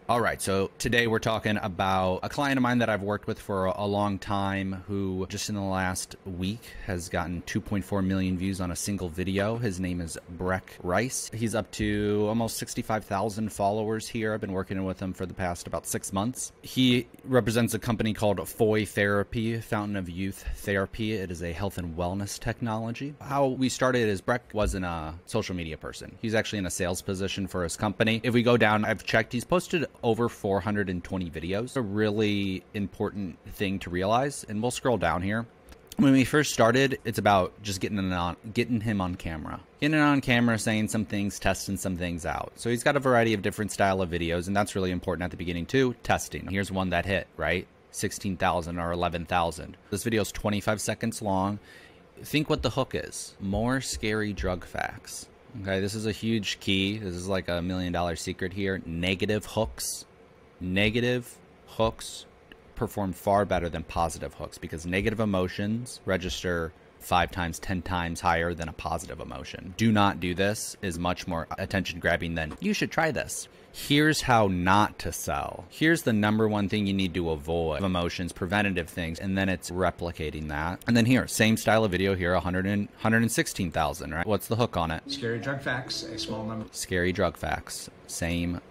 All right, so today we're talking about a client of mine that I've worked with for a long time who just in the last week has gotten 2.4 million views on a single video. His name is Breck Rice. He's up to almost 65,000 followers here. I've been working with him for the past about 6 months. He represents a company called Foy Therapy, Fountain of Youth Therapy. It is a health and wellness technology. How we started is Breck wasn't a social media person. He's actually in a sales position for his company. If we go down, I've checked, he's posted over 420 videos. A really important thing to realize, and we'll scroll down here. When we first started, it's about just getting him on camera. Getting it on camera, saying some things, testing some things out. So he's got a variety of different style of videos, and that's really important at the beginning too, testing. Here's one that hit, right? 16,000 or 11,000. This video is 25 seconds long. Think what the hook is. More scary drug facts. Okay, this is a huge key. This is like $1 million secret here. Negative hooks. Negative hooks perform far better than positive hooks because negative emotions register 5 times, 10 times higher than a positive emotion. Do not do this is much more attention grabbing than you should try this. Here's how not to sell. Here's the #1 thing you need to avoid. Emotions, preventative things, and then it's replicating that. And then here, same style of video here, 116,000, right? What's the hook on it? Scary drug facts, a small number. Scary drug facts, same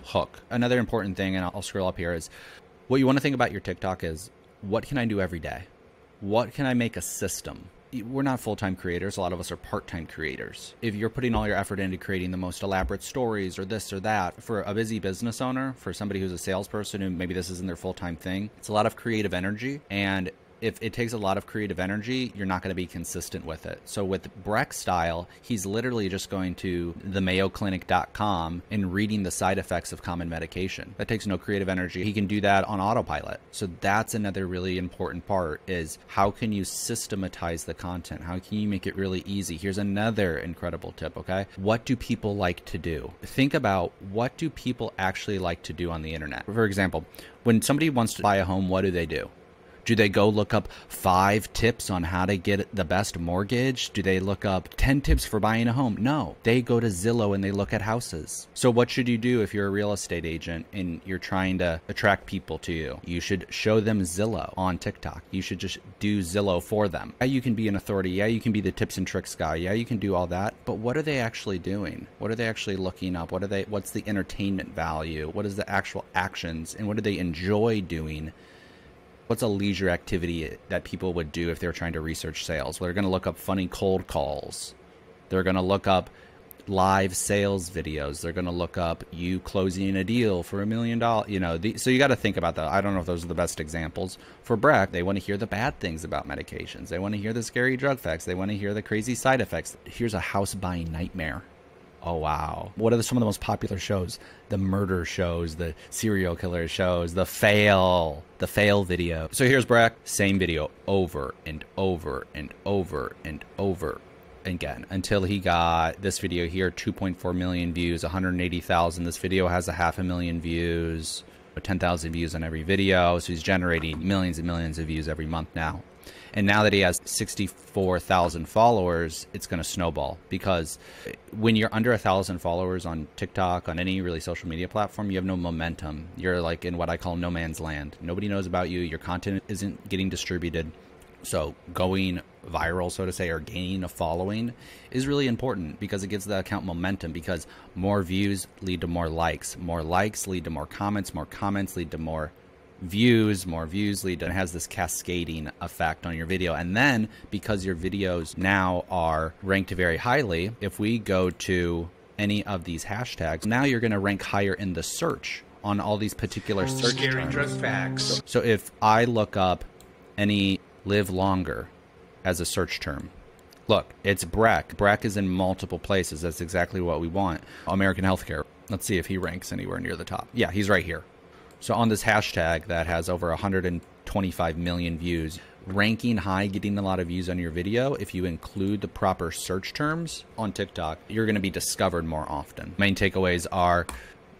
hook. Another important thing, and I'll scroll up here, is what you want to think about your TikTok is, what can I do every day? What can I make a system? We're not full-time creators. A lot of us are part-time creators. If you're putting all your effort into creating the most elaborate stories or this or that, for a busy business owner, for somebody who's a salesperson who maybe this isn't their full-time thing, it's a lot of creative energy. And if it takes a lot of creative energy, you're not going to be consistent with it. So with Breck's style, he's literally just going to the mayoclinic.com and reading the side effects of common medication. That takes no creative energy. He can do that on autopilot. So that's another really important part, is how can you systematize the content? How can you make it really easy? Here's another incredible tip, okay? What do people like to do? Think about, what do people actually like to do on the internet? For example, when somebody wants to buy a home, what do? Do they go look up 5 tips on how to get the best mortgage? Do they look up 10 tips for buying a home? No, they go to Zillow and they look at houses. So what should you do if you're a real estate agent and you're trying to attract people to you? You should show them Zillow on TikTok. You should just do Zillow for them. Yeah, you can be an authority. Yeah, you can be the tips and tricks guy. Yeah, you can do all that. But what are they actually doing? What are they actually looking up? What's the entertainment value? What is the actual actions? And what do they enjoy doing? What's a leisure activity that people would do if they're trying to research sales? Well, they're going to look up funny cold calls. They're going to look up live sales videos. They're going to look up you closing a deal for $1 million. You know, so you got to think about that. I don't know if those are the best examples. For Breck, they want to hear the bad things about medications. They want to hear the scary drug facts. They want to hear the crazy side effects. Here's a house buying nightmare. Oh, wow. What are some of the most popular shows? The murder shows, the serial killer shows, the fail video. So here's Breck, same video over and over and over and over again until he got this video here, 2.4 million views, 180,000. This video has 500,000 views, 10,000 views on every video. So he's generating millions and millions of views every month now. And now that he has 64,000 followers, it's going to snowball, because when you're under 1,000 followers on TikTok, on any really social media platform, you have no momentum. You're like in what I call no man's land. Nobody knows about you. Your content isn't getting distributed. So going viral, so to say, or gaining a following is really important, because it gives the account momentum, because more views lead to more likes lead to more comments lead to more views lead to, and has this cascading effect on your video. And then because your videos now are ranked very highly, if we go to any of these hashtags, now you're going to rank higher in the search on all these particular search terms. Scary drug facts. So if I look up any live longer as a search term, look, it's Breck. Breck is in multiple places. That's exactly what we want. American healthcare. Let's see if he ranks anywhere near the top. Yeah, he's right here. So on this hashtag that has over 125 million views, ranking high, getting a lot of views on your video, if you include the proper search terms on TikTok, you're going to be discovered more often. Main takeaways are,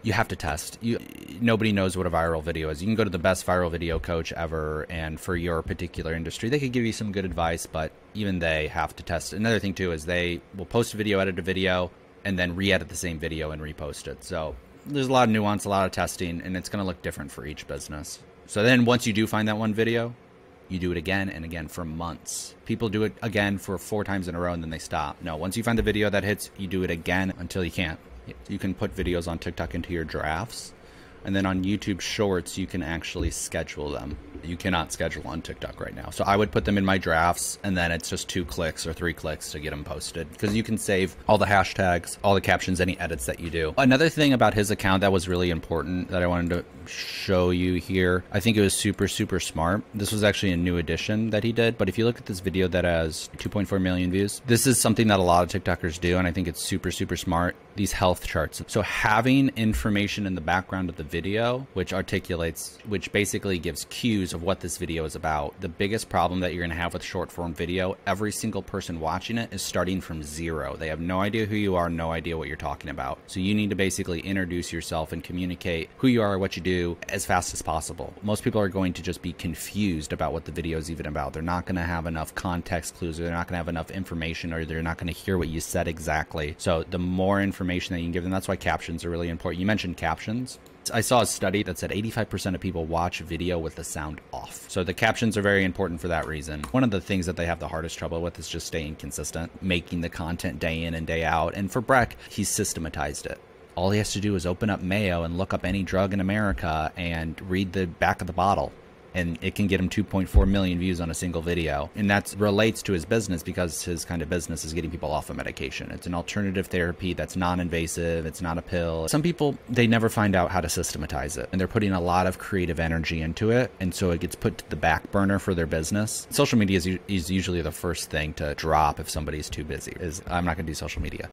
you have to test. Nobody knows what a viral video is. You can go to the best viral video coach ever, and for your particular industry, they could give you some good advice, but even they have to test. Another thing too is they will post a video, edit a video, and then re-edit the same video and repost it. So there's a lot of nuance, a lot of testing, and it's going to look different for each business. So then once you do find that one video, you do it again and again for months. People do it again for 4 times in a row and then they stop. No, once you find the video that hits, you do it again until you can't. You can put videos on TikTok into your drafts. And then on YouTube Shorts, you can actually schedule them. You cannot schedule on TikTok right now. So I would put them in my drafts, and then it's just 2 clicks or 3 clicks to get them posted, because you can save all the hashtags, all the captions, any edits that you do. Another thing about his account that was really important that I wanted to show you here, I think it was super, super smart. This was actually a new addition that he did. But if you look at this video that has 2.4 million views, this is something that a lot of TikTokers do, and I think it's super, super smart. These health charts. So having information in the background of the video, which articulates, which basically gives cues of what this video is about. The biggest problem that you're going to have with short form video, every single person watching it is starting from zero. They have no idea who you are, no idea what you're talking about. So you need to basically introduce yourself and communicate who you are, what you do as fast as possible. Most people are going to just be confused about what the video is even about. They're not going to have enough context clues, or they're not going to have enough information, or they're not going to hear what you said exactly. So the more information that you can give them, that's why captions are really important. You mentioned captions. I saw a study that said 85% of people watch video with the sound off. So the captions are very important for that reason. One of the things that they have the hardest trouble with is just staying consistent, making the content day in and day out. And for Breck, he's systematized it. All he has to do is open up Mayo and look up any drug in America and read the back of the bottle, and it can get him 2.4 million views on a single video. And that relates to his business, because his kind of business is getting people off of medication. It's an alternative therapy that's non-invasive. It's not a pill. Some people, they never find out how to systematize it, and they're putting a lot of creative energy into it. And so it gets put to the back burner for their business. Social media is usually the first thing to drop if somebody's too busy. I'm not going to do social media.